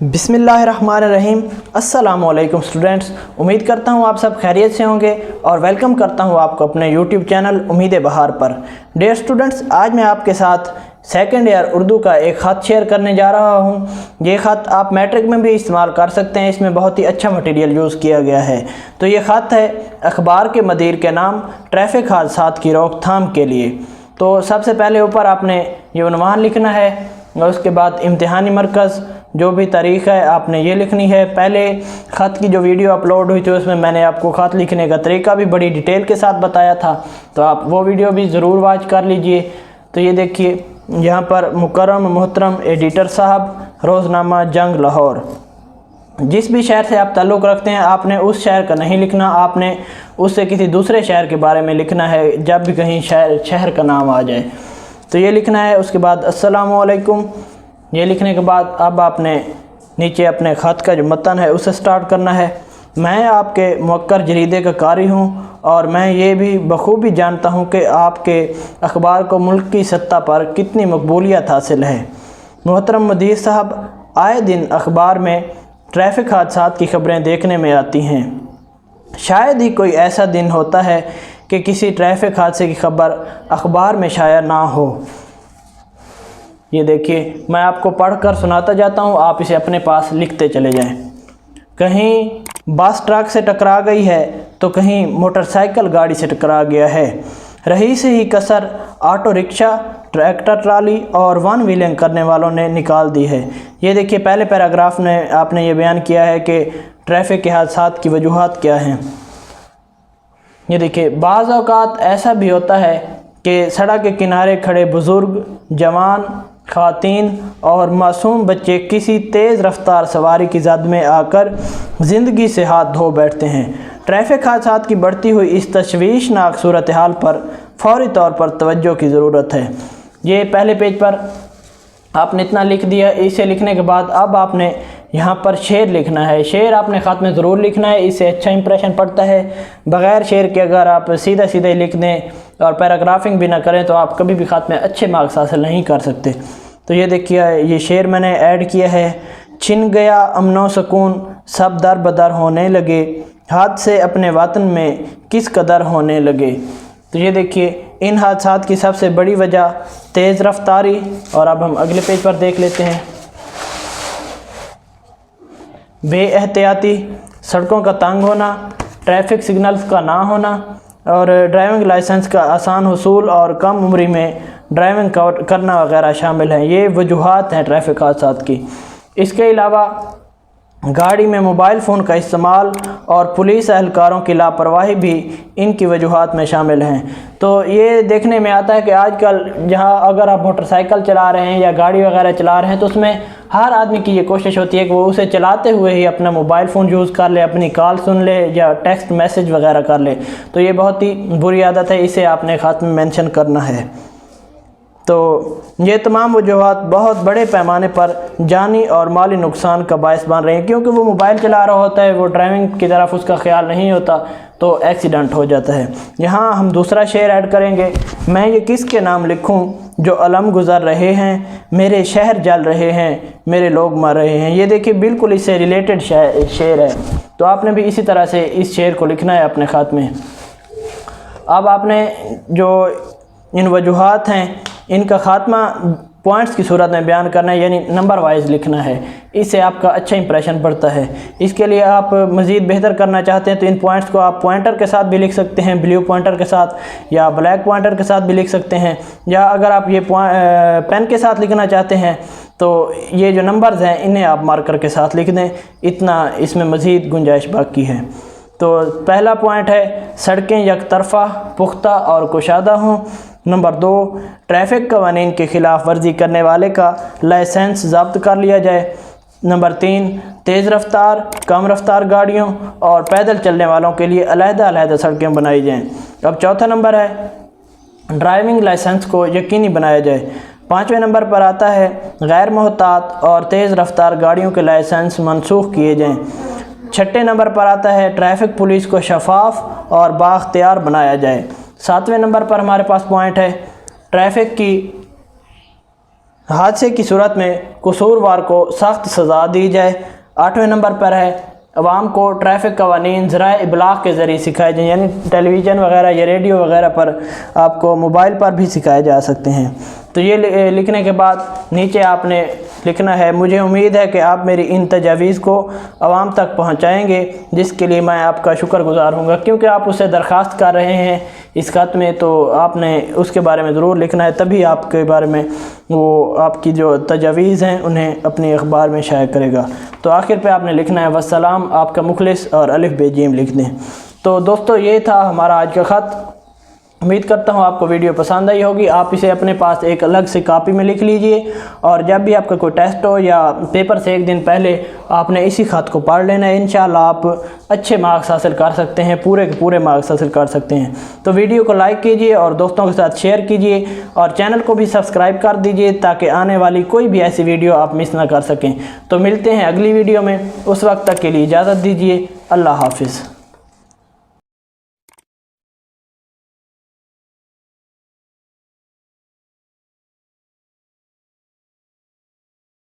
बिस्मिल्लाहिर्रहमानिर्रहीम। अस्सलामु अलैकुम स्टूडेंट्स, उम्मीद करता हूँ आप सब खैरियत से होंगे और वेलकम करता हूँ आपको अपने यूट्यूब चैनल उम्मीद बहार पर। डियर स्टूडेंट्स, आज मैं आपके साथ सेकंड ईयर उर्दू का एक ख़त शेयर करने जा रहा हूँ। ये ख़त आप मैट्रिक में भी इस्तेमाल कर सकते हैं, इसमें बहुत ही अच्छा मटेरियल यूज़ किया गया है। तो ये ख़त है अखबार के मदीर के नाम ट्रैफिक हादसात की रोकथाम के लिए। तो सबसे पहले ऊपर आपने ये उन्वान लिखना है और उसके बाद इम्तिहानी मरकज़ जो भी तारीख़ है आपने ये लिखनी है। पहले ख़त की जो वीडियो अपलोड हुई थी उसमें मैंने आपको ख़त लिखने का तरीका भी बड़ी डिटेल के साथ बताया था, तो आप वो वीडियो भी ज़रूर वॉच कर लीजिए। तो ये देखिए यहाँ पर मुकर्रम मोहतरम एडिटर साहब, रोज़नामा जंग लाहौर। जिस भी शहर से आप ताल्लुक़ रखते हैं आपने उस शहर का नहीं लिखना, आपने उससे किसी दूसरे शहर के बारे में लिखना है जब भी कहीं शहर का नाम आ जाए। तो ये लिखना है। उसके बाद अस्सलामु अलैकुम ये लिखने के बाद अब आपने नीचे अपने ख़त का जो मतन है उसे स्टार्ट करना है। मैं आपके मुवक्कर जरीदे का कारी हूँ और मैं ये भी बखूबी जानता हूँ कि आपके अखबार को मुल्क की सतह पर कितनी मकबूलियत हासिल है। मोहतरम मुदीर साहब, आए दिन अखबार में ट्रैफिक हादसात की ख़बरें देखने में आती हैं। शायद ही कोई ऐसा दिन होता है कि किसी ट्रैफिक हादसे की खबर अखबार में शाया ना हो। ये देखिए मैं आपको पढ़कर सुनाता जाता हूँ, आप इसे अपने पास लिखते चले जाएं। कहीं बस ट्रक से टकरा गई है तो कहीं मोटरसाइकिल गाड़ी से टकरा गया है। रही से ही कसर ऑटो रिक्शा, ट्रैक्टर ट्राली और वन व्हीलिंग करने वालों ने निकाल दी है। ये देखिए पहले पैराग्राफ में आपने ये बयान किया है कि ट्रैफिक के हादसात की वजूहात क्या हैं। ये देखिए बाज़ औक़ात ऐसा भी होता है कि सड़क के किनारे खड़े बुज़ुर्ग, जवान, ख़वातीन और मासूम बच्चे किसी तेज़ रफ्तार सवारी की ज़द में आकर ज़िंदगी से हाथ धो बैठते हैं। ट्रैफिक हादसात की बढ़ती हुई इस तशवीशनाक सूरत हाल पर फ़ौरी तौर पर तवज्जो की ज़रूरत है। ये पहले पेज पर आपने इतना लिख दिया। इसे लिखने के बाद अब आपने यहाँ पर शेर लिखना है। शेर आपने ख़त में ज़रूर लिखना है, इससे अच्छा इंप्रेशन पड़ता है। बग़ैर शेर के अगर आप सीधा सीधे लिख दें और पैराग्राफिंग भी ना करें तो आप कभी भी ख़त में अच्छे मार्क्स हासिल नहीं कर सकते। तो ये देखिए ये शेर मैंने ऐड किया है। छिन गया अमनो सुकून, सब दर बदर होने लगे, हाथ से अपने वतन में किस कदर होने लगे। तो ये देखिए इन हादसात की सबसे बड़ी वजह तेज़ रफ्तारी। और अब हम अगले पेज पर देख लेते हैं। बेएहतियाती, सड़कों का तंग होना, ट्रैफिक सिग्नल्स का ना होना और ड्राइविंग लाइसेंस का आसान हुसूल और कम उम्री में ड्राइविंग करना वगैरह शामिल हैं। ये वजूहात हैं ट्रैफिक हादसात की। इसके अलावा गाड़ी में मोबाइल फ़ोन का इस्तेमाल और पुलिस एहलकारों की लापरवाही भी इनकी वजूहात में शामिल हैं। तो ये देखने में आता है कि आजकल जहाँ अगर आप मोटरसाइकिल चला रहे हैं या गाड़ी वगैरह चला रहे हैं तो उसमें हर आदमी की ये कोशिश होती है कि वो उसे चलाते हुए ही अपना मोबाइल फ़ोन यूज़ कर ले, अपनी कॉल सुन ले या टेक्स्ट मैसेज वगैरह कर ले। तो ये बहुत ही बुरी आदत है, इसे आपने ख़त में मेंशन करना है। तो ये तमाम वजूहात बहुत बड़े पैमाने पर जानी और माली नुकसान का बायस बन रहे हैं, क्योंकि वो मोबाइल चला रहा होता है, वो ड्राइविंग की तरफ उसका ख्याल नहीं होता तो एक्सीडेंट हो जाता है। यहाँ हम दूसरा शेर ऐड करेंगे। मैं ये किसके नाम लिखूँ जो अलम गुज़र रहे हैं, मेरे शहर जल रहे हैं, मेरे लोग मर रहे हैं। ये देखिए बिल्कुल इससे रिलेटेड शेर है, तो आपने भी इसी तरह से इस शेर को लिखना है अपने ख़त में। अब आपने जो इन वजूहात हैं इनका ख़ात्मा पॉइंट्स की सूरत में बयान करना है, यानी नंबर वाइज लिखना है। इससे आपका अच्छा इंप्रेशन पड़ता है। इसके लिए आप मज़ीद बेहतर करना चाहते हैं तो इन पॉइंट्स को आप पॉइंटर के साथ भी लिख सकते हैं, ब्लू पॉइंटर के साथ या ब्लैक पॉइंटर के साथ भी लिख सकते हैं, या अगर आप ये पेन के साथ लिखना चाहते हैं तो ये जो नंबर्स हैं इन्हें आप मार्कर के साथ लिख दें। इतना इसमें मज़ीद गुंजाइश बाकी है। तो पहला पॉइंट है सड़कें यकतरफ़ा, पुख्ता और कुशादा हों। नंबर 2, ट्रैफिक कवानीन के ख़िलाफ़ वर्जी करने वाले का लाइसेंस ज़ब्त कर लिया जाए। नंबर 3, तेज़ रफ्तार, कम रफ्तार गाड़ियों और पैदल चलने वालों के लिए अलग-अलग सड़कें बनाई जाएं। अब चौथा नंबर है ड्राइविंग लाइसेंस को यकीनी बनाया जाए। 5वें नंबर पर आता है गैर मोहतात और तेज़ रफ्तार गाड़ियों के लाइसेंस मनसूख किए जाएँ। 6ठे नंबर पर आता है ट्रैफिक पुलिस को शफाफ और बाख्तियार बनाया जाए। 7वें नंबर पर हमारे पास पॉइंट है ट्रैफिक की हादसे की सूरत में कसूरवार को सख्त सज़ा दी जाए। 8वें नंबर पर है अवाम को ट्रैफिक कवानीन ज़राए इबलाग के ज़रिए सिखाए जाएँ, यानी टेलीविज़न वगैरह या रेडियो वगैरह पर आपको मोबाइल पर भी सिखाए जा सकते हैं। तो ये लिखने के बाद नीचे आपने लिखना है, मुझे उम्मीद है कि आप मेरी इन तजावीज़ को आवाम तक पहुंचाएंगे, जिसके लिए मैं आपका शुक्रगुज़ार हूँगा। क्योंकि आप उससे दरख्वास्त कर रहे हैं इस ख़त में, तो आपने उसके बारे में ज़रूर लिखना है, तभी आपके बारे में वो आपकी जो तजावीज़ हैं उन्हें अपनी अखबार में शाया करेगा। तो आखिर पे आपने लिखना है वस्सलाम, आपका मुखलिस और अलिफ बे जीम लिख दें। तो दोस्तों ये था हमारा आज का ख़त। उम्मीद करता हूँ आपको वीडियो पसंद आई होगी। आप इसे अपने पास एक अलग से कॉपी में लिख लीजिए और जब भी आपका कोई टेस्ट हो या पेपर से एक दिन पहले आपने इसी ख़त को पढ़ लेना है। इंशाल्लाह आप अच्छे मार्क्स हासिल कर सकते हैं, पूरे के पूरे मार्क्स हासिल कर सकते हैं। तो वीडियो को लाइक कीजिए और दोस्तों के साथ शेयर कीजिए और चैनल को भी सब्सक्राइब कर दीजिए ताकि आने वाली कोई भी ऐसी वीडियो आप मिस ना कर सकें। तो मिलते हैं अगली वीडियो में, उस वक्त तक के लिए इजाज़त दीजिए। अल्लाह हाफिज़।